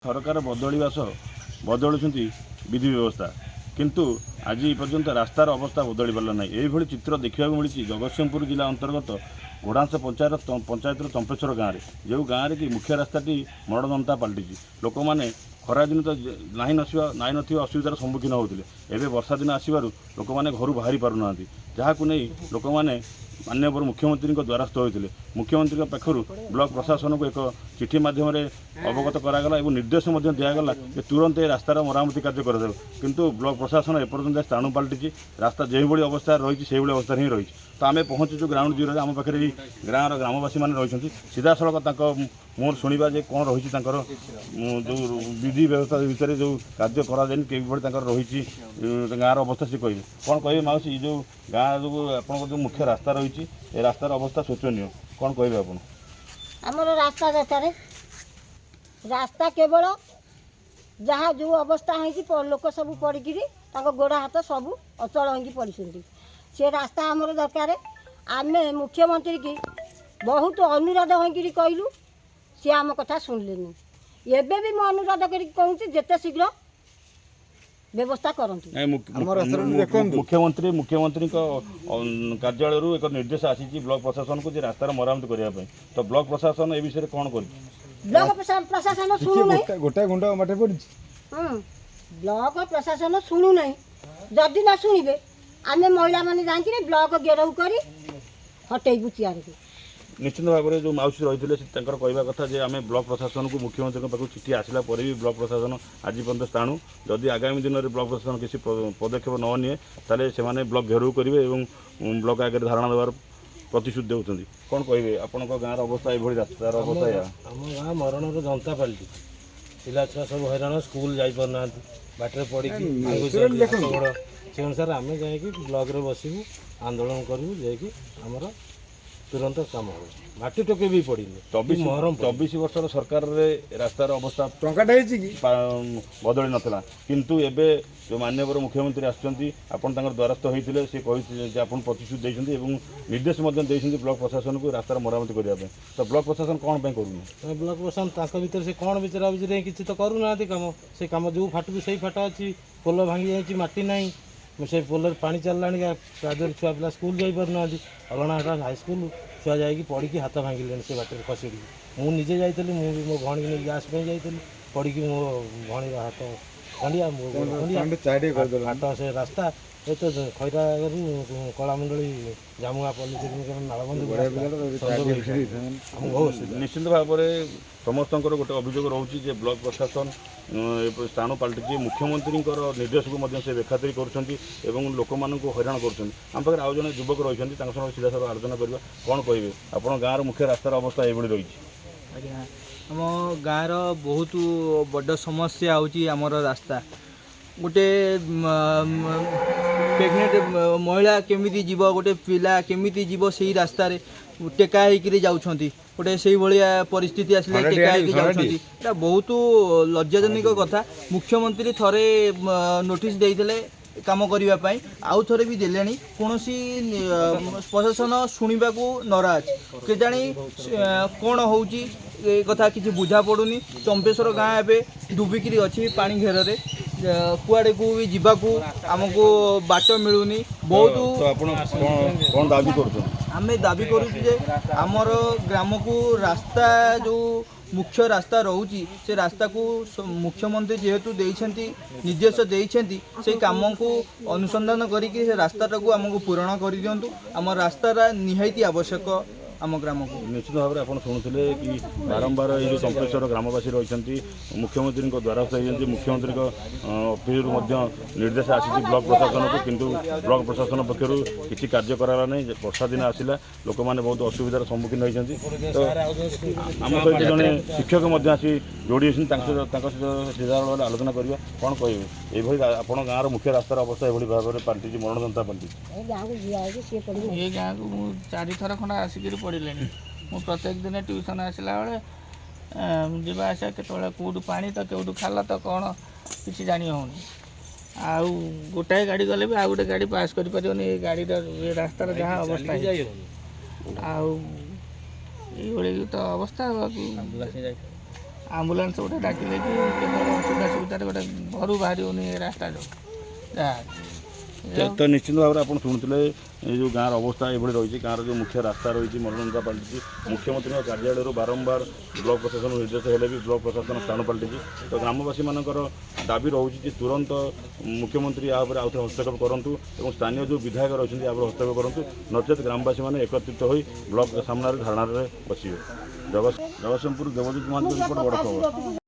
सरकार बदलवा सह बदलुंट विधि व्यवस्था किंतु आज पर्यंत रास्तार अवस्था बदली पारा ना। यही चित्र देखा मिली जगतसिंहपुर जिला अंतर्गत घोड़ांस पंचायत चंपेश्वर गाँव में जो गाँव कि मुख्य रास्ताटी मरणदंता पलटि लोक मैंने खरा दिन तो नाई नथिबा असुविधार सम्मुखीन होते एवं वर्षा दिन आसवर लोक मैंने घर बाहरी पारना जहाँ नहीं लोक मैंने माननीय मुख्यमंत्री द्वारस्थ होते मुख्यमंत्री पाखर ब्लॉक प्रशासन को एक चिठी मध्यम अवगत करागला और निर्देश दिगला कि तुरंत ये रास्तार मरामती कार्य कर किंतु ब्लॉक प्रशासन एपर्यंत स्थाणु पलटि रास्ता जो भाई अवस्था रही से अवस्था ही रही। तो आम पहुँचुचु ग्राउंड जीरो आम पाखे गाँव ग्रामवासी मैंने रही सीधा सड़क मोर शुणा जे कौन रही जो विधि व्यवस्था भितर जो कार्य कराए रही गाँव अवस्था सी कहे कौन कहे माउसी जो गाँव जो आप जो मुख्य रास्ता रही ए रास्तार अवस्था शोचनीय कौन कहे आप आमर रास्ता दरकार रास्ता केवल जहाँ जो अवस्था है लोक सब पड़ी गोड़ हाथ सब अचल हो पड़ी से रास्ता आमर दरकार आम मुख्यमंत्री की बहुत अनुरोध हो कहलु सी आम कथा शुणिले एवं भी मुझे अनुरोध कर जिते शीघ्र व्यवस्था करंतु मुख्यमंत्री कार्यालय एक निर्देश आसी ब्लॉक प्रशासन को रास्तार मरामती करने तो ब्लॉक प्रशासन ए विषय कौन कर ब्लॉक प्रशासन शुणु ना गोटे गुंडा मटे पड़ी ब्लॉक प्रशासन शुणु ना जदि न शुणे आम महिला मैंने जाकि ब्लॉक घेराव कर हटेबू चेयर को निश्चित भाव में जो माउसी रही कहवा कथा जे आम ब्लॉक प्रशासन को मुख्यमंत्री पाक चिठी आसला भी ब्लॉक प्रशासन आज पर्यटन स्थाणु जदि आगामी दिन में ब्लॉक प्रशासन किसी पदक्षेप न निए ताले से ब्लॉक घेराव करेंगे और ब्लॉक आगे धारणा देवार प्रतिश्रुति देते कौन कहे आपण गाँव अवस्था ये रास्तार अवस्था आम गाँव मरण जनता पाल्टी पिला छुआ सब हैरान स्कूल जाना बाटर पड़ी से अनुसार आम जा ब्लॉक रे बसबू आंदोलन करूँ जामर तुरंत काम हो माटी टोके भी पड़ी 24 वर्षर सरकार रास्तार अवस्था टंकाटा बदली नाला किंतु एबे जो माननीय मुख्यमंत्री आसपन द्वारस्थ होते सी कही आप प्रतिश्रुति देते निर्देश ब्लॉक प्रशासन को रास्तार मरामती करने तो ब्लॉक प्रशासन कौन करूँ ब्लॉक प्रशासन भर से कौन विचारा विचार किसी तो करूना कम से कम जो फाटू से फाट अच्छी पोल भांगी जा माटी ना से पोल पानी चलला कादर छुआ पिला स्कूल जाना अलणाटा हाईस्कल छुआ जा पड़ी हाथ भांगिले से बाटर खसी मुझे जाइली मुझे मो भाई नहीं गैस जाइली पड़ी मो भाई हाथ खंडिया हाथ से रास्ता ये तो खैरा कलामंडली जामुआ पल्ली निश्चित भाव में समस्त गोटे अभियोग रोचे ब्लॉक प्रशासन स्थान पलटि मुख्यमंत्री निर्देश को से बेखातिरी कर लोक मानू हैरान कर आउ जन युवक रही सीधा सारा आलोचना करवा कौन कहे आप गाँव मुख्य रास्तार अवस्था ये रही आज्ञा आम गाँव बहुत बड़ समस्या होमर रास्ता गोटे प्रेग्नेंट महिला केमिति जीव गोटे पिला केमिति जीव से रास्ता टेका होकर जाऊँगी गोटे से भाया परिस्थिति आसले टेका होकर बहुत लज्जाजनक कथा मुख्यमंत्री थरे नोटिस देते काम करने आउ थे भी देले कौन प्रशासन शुणा को नाराज के जानी कौन हो कथा किसी बुझा पड़ूनी चंपेश्वर गाँव एवं डुबिकी अच्छी पानी घेर कुआड़े को भी जीवाकू आमको बाट मिलूनी बहुत कौन दाबी कर आम दाबी करुचे आमर ग्राम को रास्ता जो मुख्य रास्ता रोची से रास्ता को मुख्यमंत्री जेहेतु निर्देश देइछंती से काम को अनुसंधान करिके से रास्ता को आमको पूरण कर दिंतु आम रास्तार निहायती आवश्यक आम ग्राम को निश्चित भाव में आप शुणुते कि बारंबार ये चंपेश्वर ग्रामवासी रही मुख्यमंत्री द्वारस्थ होती मुख्यमंत्री ऑफिस निर्देश आसी ब्लॉक प्रशासन को किंतु ब्लॉक प्रशासन पक्षर किसी कार्य कराला नहीं वर्षा दिन आसला लोक मैंने बहुत असुविधार सम्मुखीन होती तो आम सहित जड़े शिक्षक आसी जोड़ी सीधा आलोचना करवा कौन कहे ये आप गाँव मुख्य रास्तार अवस्था ये भाव में पलटि मरणदंता पलटि ये गाँव को 4 थर खंड आसिक पड़े मु प्रत्येक दिन ट्यूशन आसला बेले जावा आसा के कौटू पा तो कौटू खाला तो कौन किसी जानी होनी आउ गोटाए गाड़ी गले भी आ गोटे गाड़ी पास कर गाड़ी रास्तार जहाँ अवस्था आउ ये तो अवस्था ଆମ୍ବୁଲାନ୍ସ ଗୋଟେ ଡାକିଲେ କି କେତେବେଳେ ଅସୁବିଧା ସୁବିଧାରେ ଗୋଟେ ଘରୁ ବାହାରି ହେଉନି ଏ ରାସ୍ତା ଯୋଗୁଁ ଯାହା ତ ନିଶ୍ଚିତ ଭାବରେ ଆପଣ ଶୁଣୁଥିଲେ ଏ ଯେଉଁ ଗାଁର ଅବସ୍ଥା ଏଭଳି ରହିଛି। ଗାଁର ଯେଉଁ ମୁଖ୍ୟ ରାସ୍ତା ରହିଛି ମନୋରଞ୍ଜନ ପାଲଟିଛି। ମୁଖ୍ୟମନ୍ତ୍ରୀଙ୍କ କାର୍ଯ୍ୟାଳୟରୁ ବାରମ୍ବାର ବ୍ଲକ ପ୍ରଶାସନ ନିର୍ଦ୍ଦେଶ ହେଲେ ବି ବ୍ଲକ ପ୍ରଶାସନ ସ୍ଥାନ ପାଲଟିଛି। ତ ଗ୍ରାମବାସୀମାନଙ୍କର ଦାବି ରହୁଛି ଯେ ତୁରନ୍ତ ମୁଖ୍ୟମନ୍ତ୍ରୀ ଏହା ଉପରେ ଆଉଥରେ ହସ୍ତକ୍ଷେପ କରନ୍ତୁ ଏବଂ ସ୍ଥାନୀୟ ଯେଉଁ ବିଧାୟକ ରହିଛନ୍ତି ଏହା ଉପରେ ହସ୍ତକ୍ଷେପ କରନ୍ତୁ, ନଚେତ୍ ଗ୍ରାମବାସୀମାନେ ଏକତ୍ରିତ ହୋଇ ବ୍ଲକ ସାମ୍ନାରେ ଧାରଣାରେ ବସିବେ। ଜଗତସିଂହପୁର ଦେବଜିତ ମହାନ୍ତିଙ୍କ ରିପୋର୍ଟ, ବଡ଼ ଖବର।